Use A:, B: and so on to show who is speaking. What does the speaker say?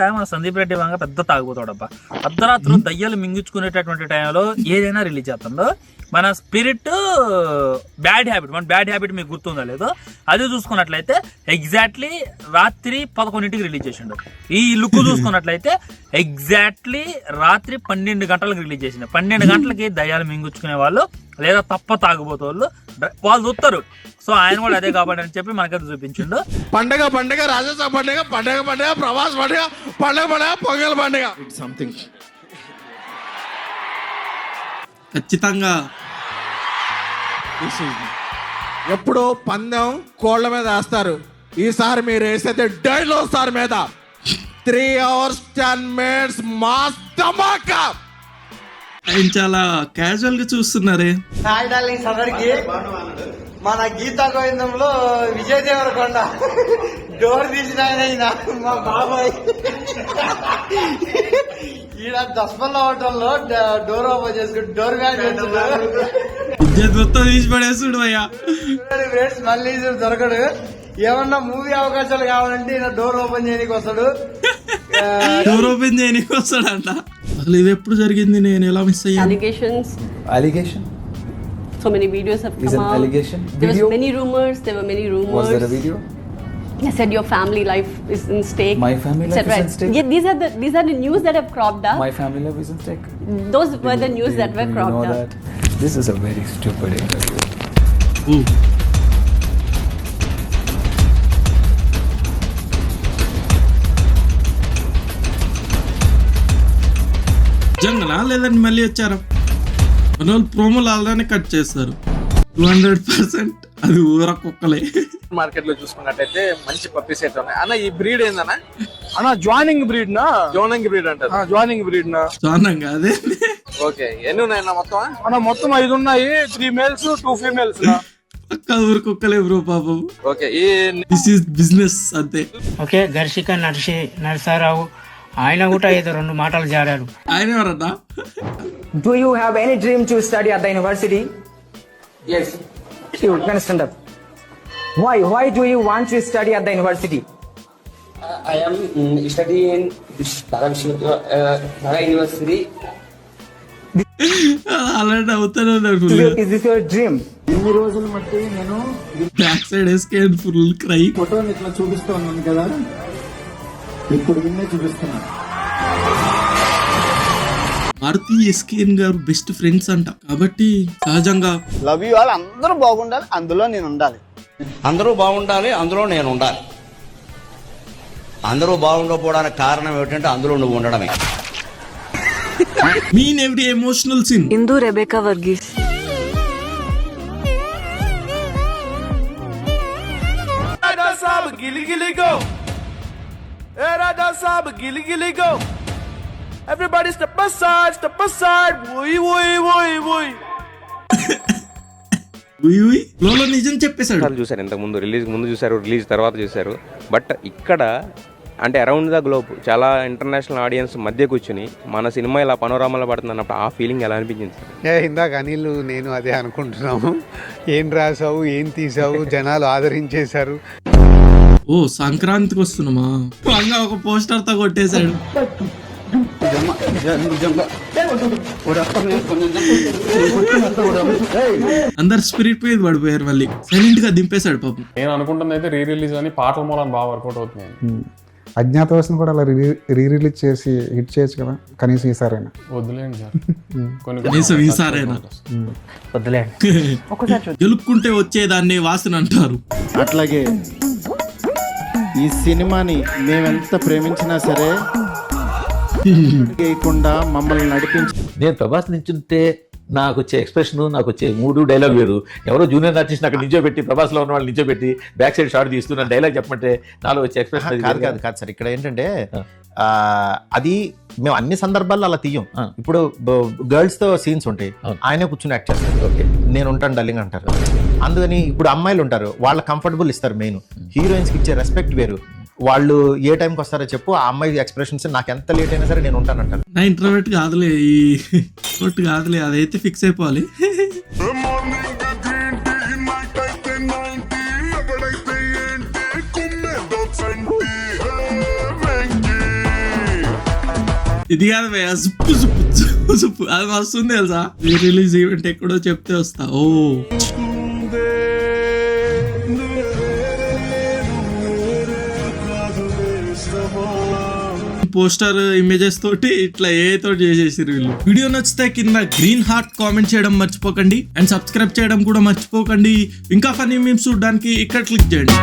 A: మన సందీప్ రెడ్డి వంగ పెద్ద తాగుపోతాడబ్బా. అర్ధరాత్రులు దయ్యాలు మింగించుకునేటటువంటి టైంలో ఏదైనా రిలీజ్ చేస్తుందో మన స్పిరిట్ బ్యాడ్ హ్యాబిట్, మన బ్యాడ్ హ్యాబిట్ మీకు గుర్తుందో లేదో అది చూసుకున్నట్లయితే ఎగ్జాక్ట్లీ రాత్రి 11ంటికి రిలీజ్ చేసిండు. ఈ లుక్ చూసుకున్నట్లయితే ఎగ్జాక్ట్లీ రాత్రి 12 గంటలకు రిలీజ్ చేసిండు. 12 గంటలకి దయ్యాలు మింగించుకునే వాళ్ళు లేదా తప్ప తాగుబోతోళ్ళు వాళ్ళు చూస్తారు. సో ఆయన కూడా అదే కాబట్టి అని చెప్పి మనకైతే చూపించిండు.
B: పండగ పండగ, రాజస్థాన్ పండగ, పండగ పండగ, ప్రవాస్ పండగ, పండగ పండగ, పొంగల్ పండగ. ఇట్స్ సంథింగ్
C: ఖచ్చితంగా.
B: ఎప్పుడో పందెం కోళ్ల మీద వేస్తారు, ఈసారి మీరు వేసేది డైనోసార్ మీద. 3 hours 10 minutes మాస్ ధమాకా.
C: ఆయన చాలా క్యాజువల్ గా చూస్తున్నారే.
D: మన గీతా గోవిందంలో విజయ్ దేవరకొండ డోర్ తీసిన ఆయన మా బాబాయ్ ఈడ దస్పల్ల హోటల్లో డోర్ ఓపెన్ చేసుకుంటూ డోర్ మ్యాచ్
C: మొత్తం తీసి పడేస్తుడు అయ్యా.
D: మళ్ళీ దొరకడు. ఏమన్నా మూవీ అవకాశాలు కావాలంటే ఈయన డోర్ ఓపెన్ చేయడానికి వస్తాడు.
C: డోర్ ఓపెన్ చేయడానికి వస్తాడంట. అసలు ఇది ఎప్పుడు జరిగింది, నేను ఎలా మిస్ అయ్యాను?
E: Allegation.
F: So many videos have
E: Is
F: come
E: an
F: out.
E: allegation?
F: There
E: Video?
F: was many rumors. There were many rumors.
E: Was there a video?
F: I said your family life is in stake.
E: My family life
F: etc.
E: is in stake?
F: Yeah, these are the news that have cropped up.
E: My family life is in stake.
F: Those were the news that were
E: Do you
F: cropped
E: know
F: up.
E: that? This is a very stupid interview.
C: Ooh. జంగలా లేదండి మళ్ళీ వచ్చారా? మన వాళ్ళు ప్రోమోలు అలానే cut చేస్తారు. 200% అది ఊర కుక్కలే.
G: Market లో చూసుకున్నట్టయితే మంచి పప్పి సెట్ ఉన్నాయి అన్న. ఈ బ్రీడ్ ఏందన్నా?
B: అన్న జాయినింగ్ బ్రీడ్ నా,
G: జోనంగి బ్రీడ్ అంటారు.
B: జాయినింగ్ బ్రీడ్ నా.
C: చానంగా అదే.
G: ఓకే, ఎన్ని ఉన్నాయన్న మొత్తం?
B: అన్న మొత్తం 5 ఉన్నాయి, 3 males 2 females నా.
C: పక్క ఊరు కుక్కలే బ్రో పాపం.
G: ఓకే, ఈ
C: దిస్ ఈస్ బిజినెస్ అంతే.
H: ఓకే, దర్శిక నరసారావు ఆయన కూడా ఏదో 2 మాటలు జాడారు.
C: ఆయన ఎవరన్నా?
I: Do you have any dream to study at the university?
D: Yes.
I: You can stand up. Why do you want to study at the university?
D: I am studying in Dhaka University.
C: అలాంటి అవుతానే
I: Is this your dream?
C: Back side వేసుకే full cry.
B: ఫోటోని ఇట్లా చూపిస్తా ఉన్నాను కదా, ఇప్పుడు విన్నే చూపిస్తున్నా.
C: మారుతి ఎస్కేఎన్ గారు బెస్ట్ ఫ్రెండ్స్ అంట, కాబట్టి సహజంగా
D: లవ్ యూ ఆల్. అందరూ బాగుండాలి, అందులో నేను ఉండాలి.
J: అందరూ బాగుండాలి, అందులో నేను ఉండాలి. అందరూ బాగుండకపోవడానికి కారణం ఏమిటంటే అందులో నువ్వు ఉండడమే.
C: Mean every emotional scene.
F: Indu Rebecca Varghese.
B: Raja Saab గిలి గిలి గో, ఏ రాజా సాబ్ గిలి గిలి గో. Everybody step aside, step aside. Woi woi woi woi.
C: లోలో నిజం చెప్పేశాడు.
G: చూసారు ఇంతకు ముందు, రిలీజ్ ముందు చూసారు, రిలీజ్ తర్వాత చూసారు. బట్ ఇక్కడ అంటే అరౌండ్ ద గ్లోబ్ చాలా ఇంటర్నేషనల్ ఆడియన్స్ మధ్య కూర్చుని మన సినిమా ఇలా పనోరామాలో పడుతుంది అన్నప్పుడు ఆ ఫీలింగ్ ఎలా అనిపించింది?
K: ఇందాక అనిల్ నేను అదే అనుకుంటున్నాము. ఏం రాసావు, ఏం తీసావు, జనాలు ఆదరించేశారు.
C: ఓ సంక్రాంతికి వస్తున్నామా? వంగా ఒక పోస్టర్ తో కొట్టేశాడు. అందరు స్పిరిట్ మీద పడిపోయారు. మళ్ళీ సైలెంట్ గా దింపేశాడు పాపం.
G: నేను అనుకుంటుంది అయితే రీ రిలీజ్ అని పాటల మూలం బాగా వర్కౌట్ అవుతుంది.
K: అజ్ఞాతవాసిని కూడా అలా రీ రిలీజ్ చేసి హిట్ చేయొచ్చు కదా, కనీసం ఈసారైనా.
G: వద్దులేండి సార్,
C: కనీసం ఈసారైనా
H: వద్దులేండి.
C: గెలుపుకుంటే వచ్చేదాన్ని వాసన అంటారు.
B: అట్లాగే ఈ సినిమాని మేమెంత ప్రేమించినా సరే చేయకుండా మమ్మల్ని నడిపించి.
J: నేను ప్రభాస్ నించుంటే నాకు వచ్చే ఎక్స్ప్రెషన్, నాకు వచ్చే 3 డైలాగ్ వేరు. ఎవరో జూనియర్ ఆర్టిస్ట్ అక్కడ నిల్చోబెట్టి, ప్రభాస్లో ఉన్న వాళ్ళు నిల్చోబెట్టి బ్యాక్ సైడ్ షాట్ తీస్తున్న డైలాగ్ చెప్పమంటే నాలో వచ్చే ఎక్స్ప్రెషన్
E: కాదు సార్. ఇక్కడ ఏంటంటే అది మేము అన్ని సందర్భాల్లో అలా తీయం. ఇప్పుడు గర్ల్స్ తో సీన్స్ ఉంటాయి, ఆయనే కూర్చుని యాక్ట్ చేస్తారు. ఓకే, నేను ఉంటాను డల్లింగ్ అంటారు. అందుకని ఇప్పుడు అమ్మాయిలు ఉంటారు, వాళ్ళ కంఫర్టబుల్ ఇస్తారు. మెయిన్ హీరోయిన్స్ కి ఇచ్చే రెస్పెక్ట్ వేరు. వాళ్ళు ఏ టైంకి వస్తారో చెప్పు, ఆ అమ్మాయి ఎక్స్ప్రెషన్స్ నాకు ఎంత లేట్ అయినా సరే నేను ఉంటానంటాను.
C: నా ఇంట్రోవర్ట్ కాదులే, కాదులే, అదైతే ఫిక్స్ అయిపోవాలి. ఇది కాదు భయ్యా, జుప్పు జుప్పు జుప్పు జుప్పు అది వస్తుంది తెలుసా. రిలీజ్ ఈవెంట్ ఎక్కడో చెప్తే వస్తా. ఓ పోస్టర్ ఇమేజెస్ తోటి ఇట్లా ఏ తోటి చేసేసారు వీళ్ళు. వీడియో నచ్చితే కింద గ్రీన్ హార్ట్ కామెంట్ చేయడం మర్చిపోకండి అండ్ సబ్స్క్రైబ్ చేయడం కూడా మర్చిపోకండి. ఇంకా ఫన్నీ మీమ్స్ చూడడానికి ఇక్కడ క్లిక్ చేయండి.